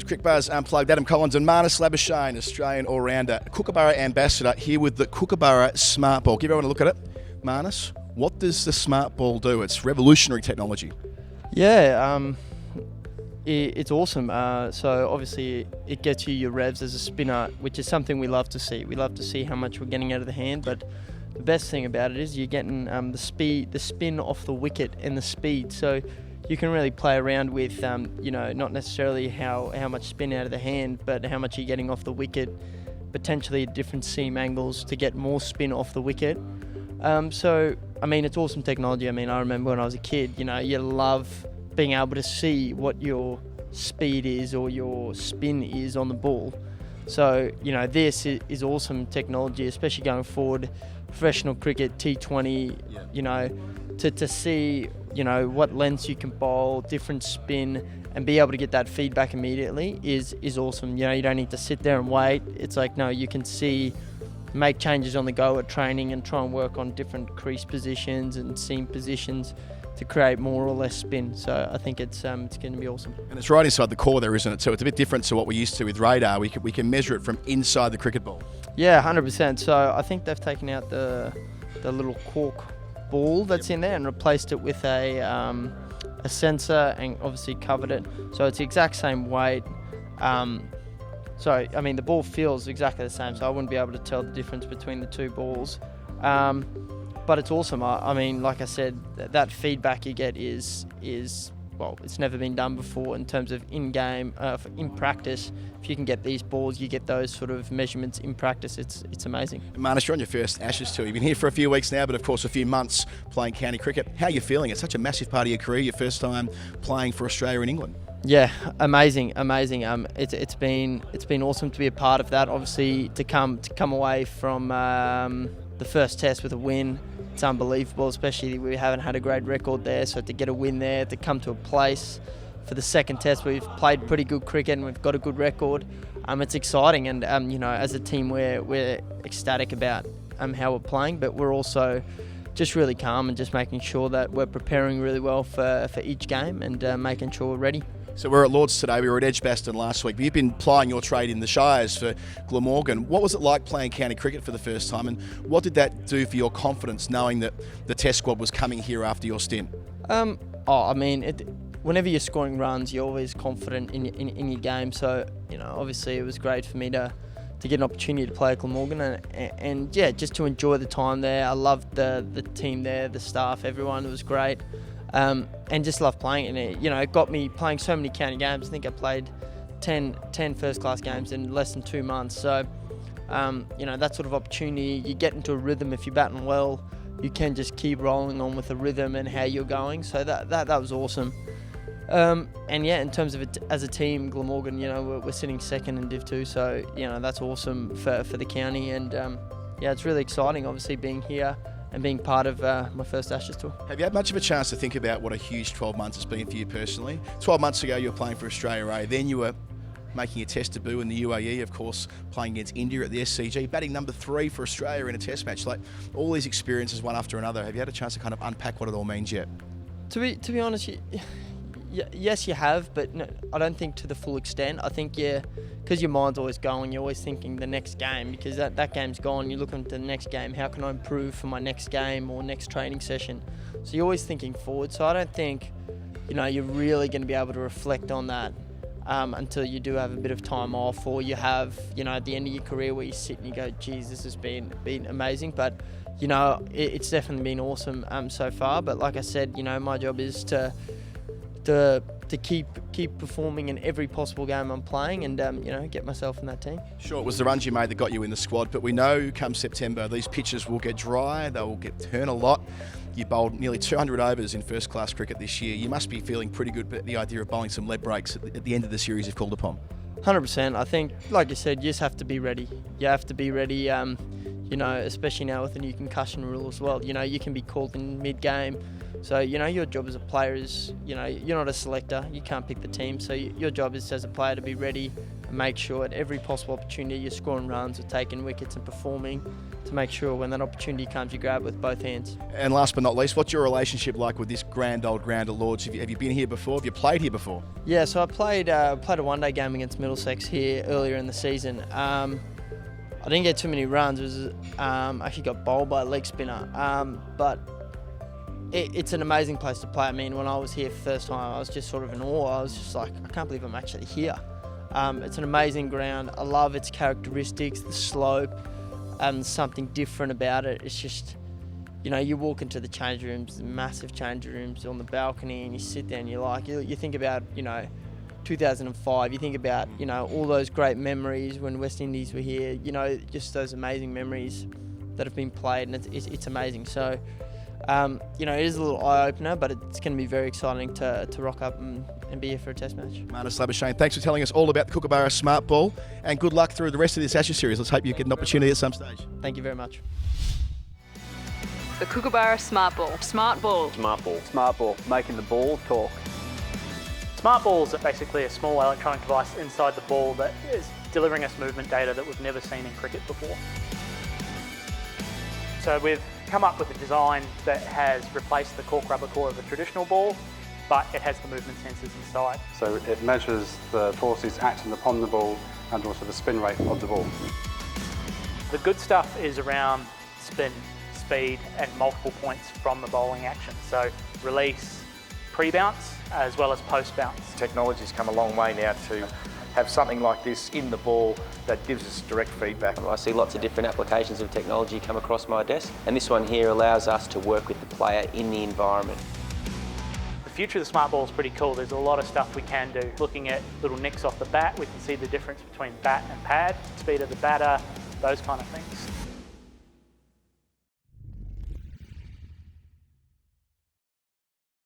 Cricbuzz Unplugged. Adam Collins and Marnus Labuschagne, Australian all-rounder, Kookaburra ambassador, here with the Kookaburra Smart Ball. Give everyone a look at it. Marnus, what does the Smart Ball do? It's revolutionary technology. Yeah, it's awesome. So obviously it gets you your revs as a spinner, which is something we love to see. We love to see how much we're getting out of the hand, but the best thing about it is you're getting the spin off the wicket and the speed. So you can really play around with, not necessarily how much spin out of the hand, but how much you're getting off the wicket, potentially different seam angles to get more spin off the wicket. It's awesome technology. I remember when I was a kid, you love being able to see what your speed is or your spin is on the ball. So, this is awesome technology, especially going forward, professional cricket, T20, to see, what lengths you can bowl, different spin, and be able to get that feedback immediately is awesome. You don't need to sit there and wait. It's like, no, you can see, make changes on the go at training and try and work on different crease positions and seam positions to create more or less spin. So I think it's going to be awesome. And it's right inside the core there, isn't it? So it's a bit different to what we're used to with radar. We can measure it from inside the cricket ball. Yeah, 100%. So I think they've taken out the little cork ball that's in there and replaced it with a sensor and obviously covered it. So it's the exact same weight. The ball feels exactly the same, so I wouldn't be able to tell the difference between the two balls. But it's awesome. Like I said, that feedback you get is it's never been done before in terms of in-game, in practice. If you can get these balls, you get those sort of measurements in practice, it's amazing. Marnus, you're on your first Ashes tour. You've been here for a few weeks now, but of course a few months playing county cricket. How are you feeling? It's such a massive part of your career, your first time playing for Australia in England. Yeah, amazing. It's been awesome to be a part of that. Obviously, to come away from the first test with a win, it's unbelievable. Especially we haven't had a great record there, so to get a win there, to come to a place for the second test, we've played pretty good cricket and we've got a good record. It's exciting, and as a team, we're ecstatic about how we're playing, but we're also just really calm and just making sure that we're preparing really well for each game and making sure we're ready. So we're at Lords today, we were at Edgbaston last week, but you've been plying your trade in the Shires for Glamorgan. What was it like playing county cricket for the first time, and what did that do for your confidence knowing that the test squad was coming here after your stint? Whenever you're scoring runs, you're always confident in your game. So, obviously it was great for me to get an opportunity to play at Glamorgan and just to enjoy the time there. I loved the team there, the staff, everyone. It was great. And just love playing it. It got me playing so many county games. I think I played 10 first-class games in less than 2 months. So, that sort of opportunity, you get into a rhythm. If you're batting well, you can just keep rolling on with the rhythm and how you're going. So that was awesome. In terms of it as a team, Glamorgan, we're sitting second in Div 2. So, that's awesome for the county. And, it's really exciting, obviously, being here and being part of my first Ashes tour. Have you had much of a chance to think about what a huge 12 months has been for you personally? 12 months ago you were playing for Australia A, then you were making a test debut in the UAE, of course, playing against India at the SCG, batting number 3 for Australia in a test match. Like, all these experiences one after another, have you had a chance to kind of unpack what it all means yet? To be honest, yes, you have, but no, I don't think to the full extent. I think, because your mind's always going, you're always thinking the next game, because that game's gone, you're looking to the next game, how can I improve for my next game or next training session? So you're always thinking forward. So I don't think, you're really going to be able to reflect on that until you do have a bit of time off, or you have, at the end of your career where you sit and you go, geez, this has been amazing. But, it's definitely been awesome so far. But like I said, my job is to keep performing in every possible game I'm playing and, get myself in that team. Sure, it was the runs you made that got you in the squad, but we know come September these pitches will get dry, they will turn a lot. You bowled nearly 200 overs in first-class cricket this year. You must be feeling pretty good about the idea of bowling some lead breaks at the end of the series if called upon. 100%. I think, like you said, you just have to be ready. You have to be ready, especially now with the new concussion rule as well. You can be called in mid-game. So, your job as a player is, you're not a selector. You can't pick the team. So your job is as a player to be ready and make sure at every possible opportunity you're scoring runs or taking wickets and performing to make sure when that opportunity comes you grab it with both hands. And last but not least, what's your relationship like with this grand old ground at Lords? Have you been here before? Have you played here before? Yeah, so I played a one-day game against Middlesex here earlier in the season. I didn't get too many runs. It was actually got bowled by a leg spinner, but it's an amazing place to play. I mean, when I was here for the first time, I was just sort of in awe. I was just like, I can't believe I'm actually here. It's an amazing ground. I love its characteristics, the slope, and something different about it. It's just, you know, you walk into the change rooms, the massive change rooms on the balcony, and you sit there and you think about, you know, 2005, you think about, you know, all those great memories when West Indies were here, you know, just those amazing memories that have been played, and it's amazing. So, you know, it is a little eye-opener, but it's going to be very exciting to rock up and be here for a test match. Marnus Labuschagne, thanks for telling us all about the Kookaburra Smart Ball, and good luck through the rest of this Ashes series. Let's hope you get an opportunity at some stage. Thank you very much. The Kookaburra Smart Ball. Smart Ball. Smart ball. Smart ball, making the ball talk. Smart balls are basically a small electronic device inside the ball that is delivering us movement data that we've never seen in cricket before. So we've come up with a design that has replaced the cork rubber core of a traditional ball, but it has the movement sensors inside. So it measures the forces acting upon the ball and also the spin rate of the ball. The good stuff is around spin, speed, and multiple points from the bowling action. So release, pre-bounce, as well as post-bounce. Technology's come a long way now to have something like this in the ball that gives us direct feedback. I see lots of different applications of technology come across my desk, and this one here allows us to work with the player in the environment. The future of the smart ball is pretty cool. There's a lot of stuff we can do. Looking at little nicks off the bat, we can see the difference between bat and pad, speed of the batter, those kind of things.